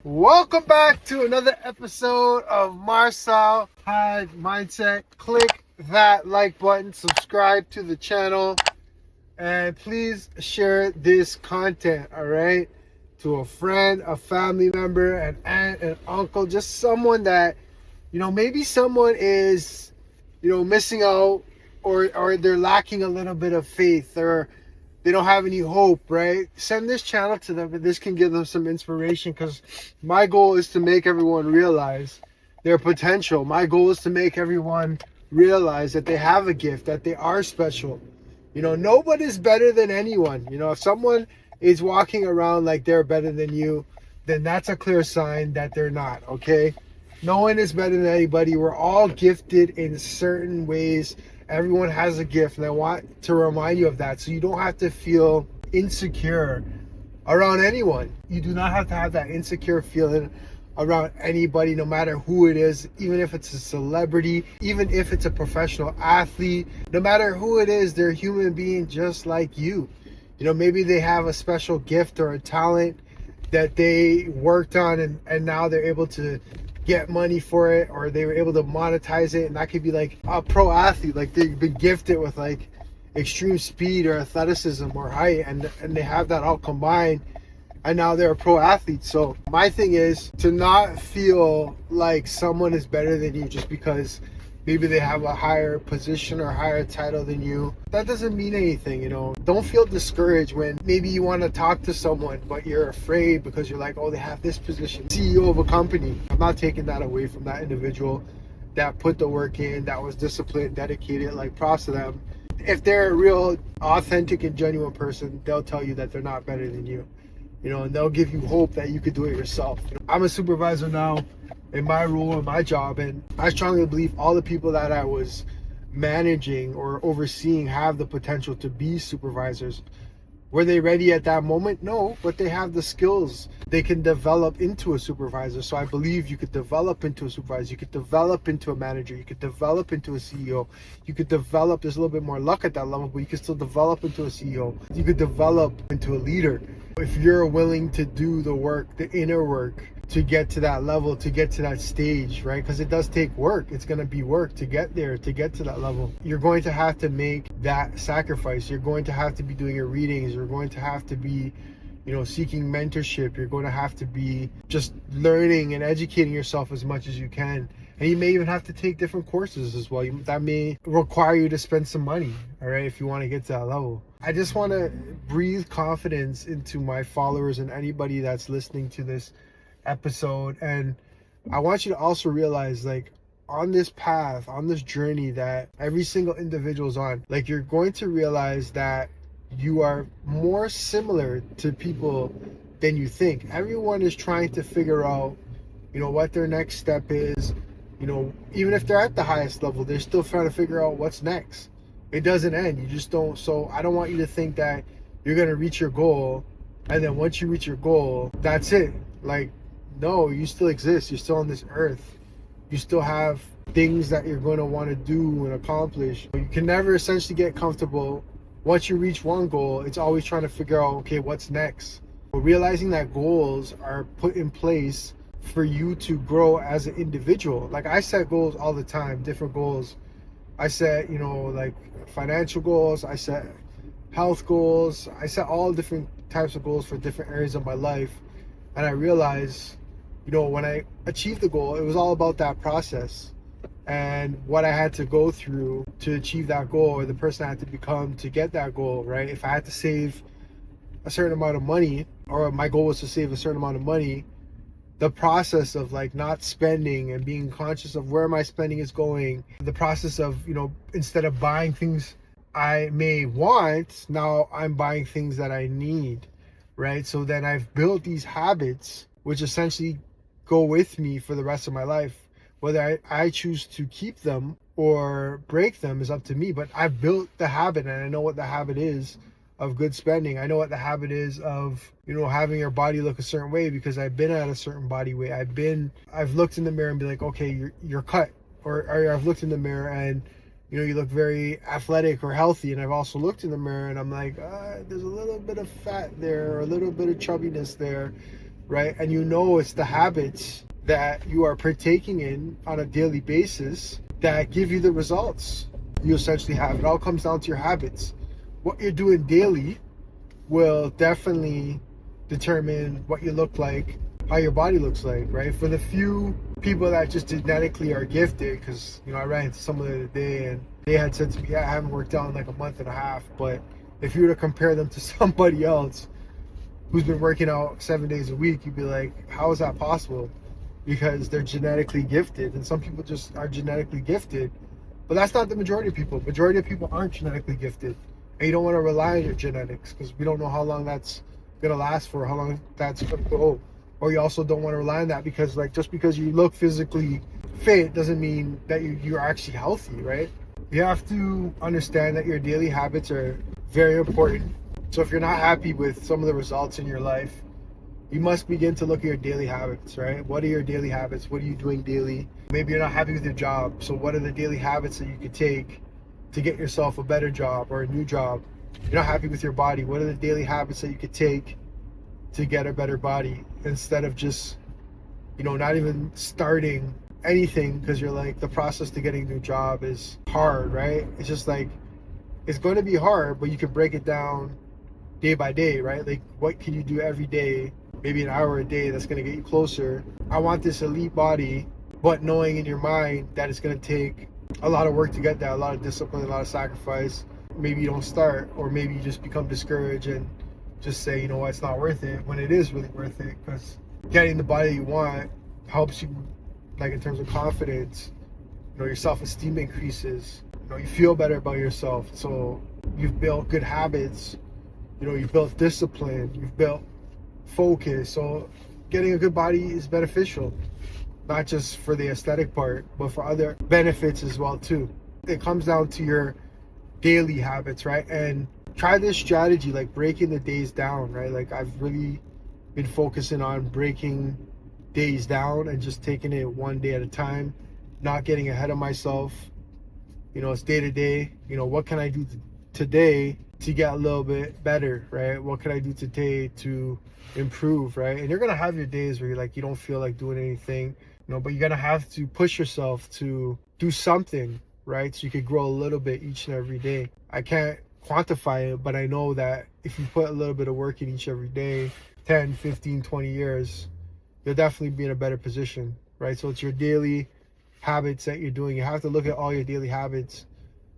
Welcome back to another episode of Marcel, Hyde Mindset. Click that like button, subscribe to the channel, and please share this content, all right? To a friend, a family member, an aunt, an uncle, just someone that, maybe someone is, missing out or they're lacking a little bit of faith or they don't have any hope, right? Send this channel to them and this can give them some inspiration, because my goal is to make everyone realize their potential. My goal is to make everyone realize that they have a gift, that they are special. Nobody's better than anyone. If someone is walking around like they're better than you, then that's a clear sign that they're not, okay? No one is better than anybody. We're all gifted in certain ways. Everyone has a gift, and I want to remind you of that, so you don't have to feel insecure around anyone. You do not have to have that insecure feeling around anybody, no matter who it is, even if it's a celebrity, even if it's a professional athlete. No matter who it is, they're a human being just like you. Maybe they have a special gift or a talent that they worked on, and now they're able to get money for it, or they were able to monetize it. And that could be like a pro athlete, like they've been gifted with like extreme speed or athleticism or height, and they have that all combined, and now they're a pro athlete. So my thing is to not feel like someone is better than you just because maybe they have a higher position or higher title than you. That doesn't mean anything. Don't feel discouraged when maybe you want to talk to someone but you're afraid because you're like, oh, they have this position, CEO of a company. I'm not taking that away from that individual that put the work in, that was disciplined, dedicated. Like, props to them. If they're a real authentic and genuine person, they'll tell you that they're not better than you, and they'll give you hope that you could do it yourself. I'm a supervisor now in my role, in my job, and I strongly believe all the people that I was managing or overseeing have the potential to be supervisors. Were they ready at that moment? No, but they have the skills. They can develop into a supervisor. So I believe you could develop into a supervisor. You could develop into a manager. You could develop into a CEO. You could develop, there's a little bit more luck at that level, but you could still develop into a CEO. You could develop into a leader if you're willing to do the work, the inner work, to get to that level, to get to that stage, right? Because it does take work. It's going to be work to get there, to get to that level. You're going to have to make that sacrifice. You're going to have to be doing your readings. You're going to have to be, seeking mentorship. You're going to have to be just learning and educating yourself as much as you can. And you may even have to take different courses as well. That may require you to spend some money, all right, if you want to get to that level. I just want to breathe confidence into my followers and anybody that's listening to this episode. And I want you to also realize, like, on this path, on this journey that every single individual is on, like, you're going to realize that you are more similar to people than you think. Everyone is trying to figure out, what their next step is. Even if they're at the highest level, they're still trying to figure out what's next. It doesn't end. You just don't. So I don't want you to think that you're going to reach your goal, and then once you reach your goal, that's it. Like, no, you still exist. You're still on this earth. You still have things that you're going to want to do and accomplish. You can never essentially get comfortable. Once you reach one goal, it's always trying to figure out, okay, what's next? But realizing that goals are put in place for you to grow as an individual. Like, I set goals all the time, different goals. I set, like financial goals. I set health goals. I set all different types of goals for different areas of my life. And I realized, when I achieved the goal, it was all about that process and what I had to go through to achieve that goal, or the person I had to become to get that goal, right? If I had to save a certain amount of money, or my goal was to save a certain amount of money, the process of like not spending and being conscious of where my spending is going, the process of, instead of buying things I may want, now I'm buying things that I need, right? So then I've built these habits which essentially go with me for the rest of my life. Whether I choose to keep them or break them is up to me, but I've built the habit, and I know what the habit is of good spending. I know what the habit is of, having your body look a certain way, because I've been at a certain body weight. I've looked in the mirror and be like, okay, you're cut. Or I've looked in the mirror and, you look very athletic or healthy. And I've also looked in the mirror and I'm like, there's a little bit of fat there, or a little bit of chubbiness there. right? And you know it's the habits that you are partaking in on a daily basis that give you the results you essentially have. It all comes down to your habits. What you're doing daily will definitely determine what you look like, how your body looks like, right? For the few people that just genetically are gifted, because, I ran into someone the other day and they had said to me, yeah, I haven't worked out in like a month and a half, but if you were to compare them to somebody else who's been working out 7 days a week, you'd be like, how is that possible? Because they're genetically gifted, and some people just are genetically gifted, but that's not the majority of people. Majority of people aren't genetically gifted, and you don't want to rely on your genetics because we don't know how long that's gonna last for, how long that's gonna go. Or you also don't want to rely on that because, like, just because you look physically fit doesn't mean that you're actually healthy, right? You have to understand that your daily habits are very important. So if you're not happy with some of the results in your life, you must begin to look at your daily habits, right? What are your daily habits? What are you doing daily? Maybe you're not happy with your job. So what are the daily habits that you could take to get yourself a better job or a new job? You're not happy with your body. What are the daily habits that you could take to get a better body instead of just, not even starting anything because you're like, the process to getting a new job is hard, right? It's just like, it's going to be hard, but you can break it down day by day, right? Like, what can you do every day, maybe an hour a day, that's going to get you closer? I want this elite body, but knowing in your mind that it's going to take a lot of work to get that, a lot of discipline, a lot of sacrifice. Maybe you don't start, or maybe you just become discouraged and just say, what, it's not worth it, when it is really worth it, because getting the body that you want helps you, like, in terms of confidence. Your self-esteem increases. You feel better about yourself. So you've built good habits. You've built discipline. You've built focus. So getting a good body is beneficial, not just for the aesthetic part, but for other benefits as well too. It comes down to your daily habits, right? And try this strategy, like breaking the days down, right? Like, I've really been focusing on breaking days down and just taking it one day at a time, not getting ahead of myself. It's day to day. What can I do today to get a little bit better, right? What can I do today to improve, right? And you're gonna have your days where you don't feel like doing anything, but you're gonna have to push yourself to do something, right? So you could grow a little bit each and every day. I can't quantify it, but I know that if you put a little bit of work in each every day, 10, 15, 20 years, you'll definitely be in a better position, right? So it's your daily habits that you're doing. You have to look at all your daily habits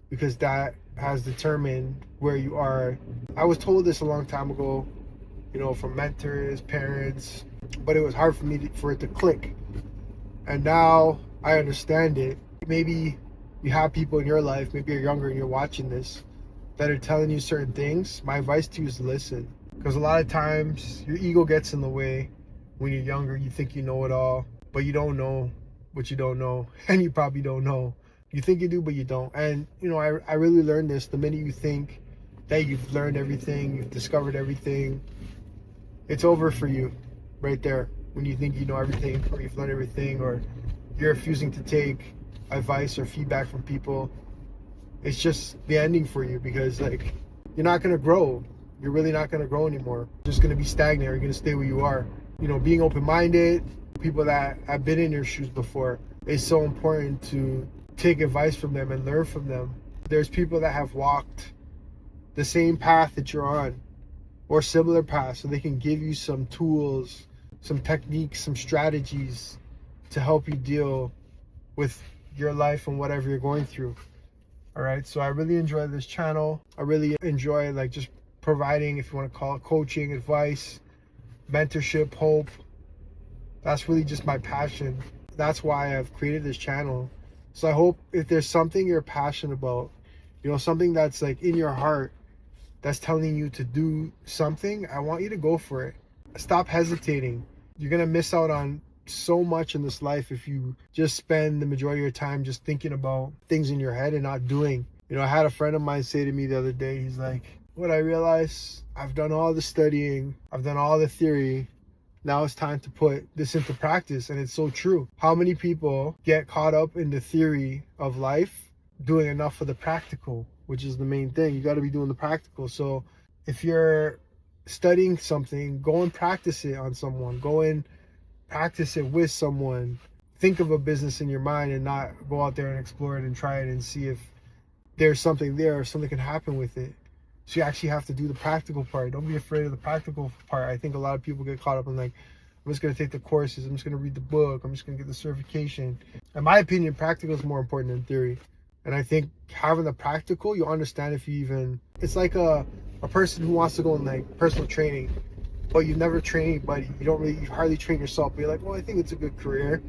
because that has determined where you are. I was told this a long time ago, from mentors, parents, but it was hard for me for it to click. And now I understand it. Maybe you have people in your life, maybe you're younger and you're watching this, that are telling you certain things. My advice to you is listen, because a lot of times your ego gets in the way. When you're younger, you think you know it all, but you don't know what you don't know, and you probably don't know. You think you do, but you don't. And I really learned this. The minute you think that you've learned everything, you've discovered everything, it's over for you right there. When you think you know everything, or you've learned everything, or you're refusing to take advice or feedback from people, it's just the ending for you, because like, you're not going to grow. You're really not going to grow anymore. You're just going to be stagnant. You're going to stay where you are. Being open-minded, people that have been in your shoes before, it's so important to take advice from them and learn from them. There's people that have walked the same path that you're on, or similar paths, so they can give you some tools, some techniques, some strategies to help you deal with your life and whatever you're going through. All right, so I really enjoy this channel. I really enjoy, like, just providing, if you want to call it, coaching, advice, mentorship, hope. That's really just my passion. That's why I've created this channel. So I hope if there's something you're passionate about, something that's like in your heart, that's telling you to do something, I want you to go for it. Stop hesitating. You're going to miss out on so much in this life if you just spend the majority of your time just thinking about things in your head and not doing. I had a friend of mine say to me the other day, he's like, what I realized, I've done all the studying, I've done all the theory, now it's time to put this into practice. And it's so true. How many people get caught up in the theory of life, doing enough of the practical, which is the main thing. You got to be doing the practical. So if you're studying something, go and practice it on someone. Go and practice it with someone. Think of a business in your mind and not go out there and explore it and try it and see if there's something there or something can happen with it. So you actually have to do the practical part. Don't be afraid of the practical part. I think a lot of people get caught up in like, I'm just going to take the courses. I'm just going to read the book. I'm just going to get the certification. In my opinion, practical is more important than theory. And I think having the practical, you'll understand if you even, it's like a person who wants to go in like personal training, but you've never trained anybody. You hardly train yourself, but you're like, well, I think it's a good career.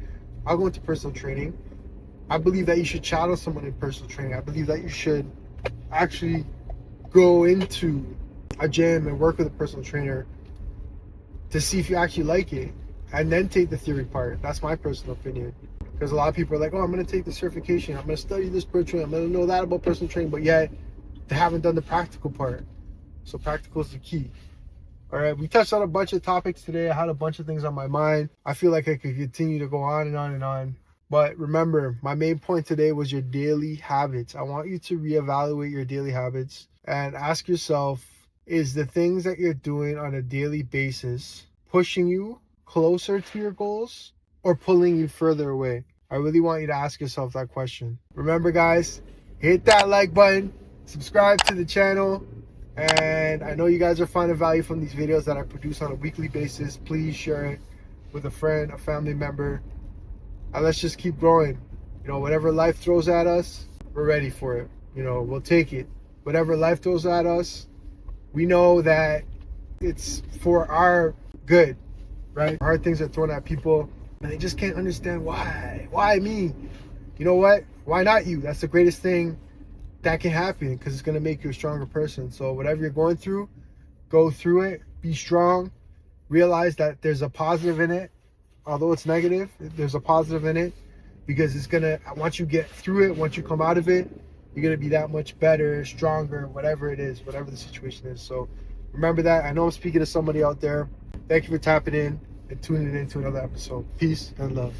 I'll go into personal training. I believe that you should shadow someone in personal training. I believe that you should actually go into a gym and work with a personal trainer to see if you actually like it, and then take the theory part. That's my personal opinion. Because a lot of people are like, oh, I'm going to take the certification. I'm going to study this personal training. I'm going to know that about personal training. But yet, they haven't done the practical part. So practical is the key. All right, we touched on a bunch of topics today. I had a bunch of things on my mind. I feel like I could continue to go on and on and on. But remember, my main point today was your daily habits. I want you to reevaluate your daily habits and ask yourself, is the things that you're doing on a daily basis pushing you closer to your goals or pulling you further away? I really want you to ask yourself that question. Remember, guys, hit that like button, subscribe to the channel, and I know you guys are finding value from these videos that I produce on a weekly basis. Please share it with a friend, a family member, and let's just keep growing. Whatever life throws at us, we're ready for it. We'll take it. Whatever life throws at us, we know that it's for our good, right? Hard things are thrown at people and they just can't understand why. Why me? You know what? Why not you? That's the greatest thing that can happen, because it's going to make you a stronger person. So whatever you're going through, go through it. Be strong. Realize that there's a positive in it. Although it's negative, there's a positive in it, because it's going to, once you get through it, once you come out of it, you're going to be that much better, stronger, whatever it is, whatever the situation is. So remember that. I know I'm speaking to somebody out there. Thank you for tapping in and tuning in to another episode. Peace and love.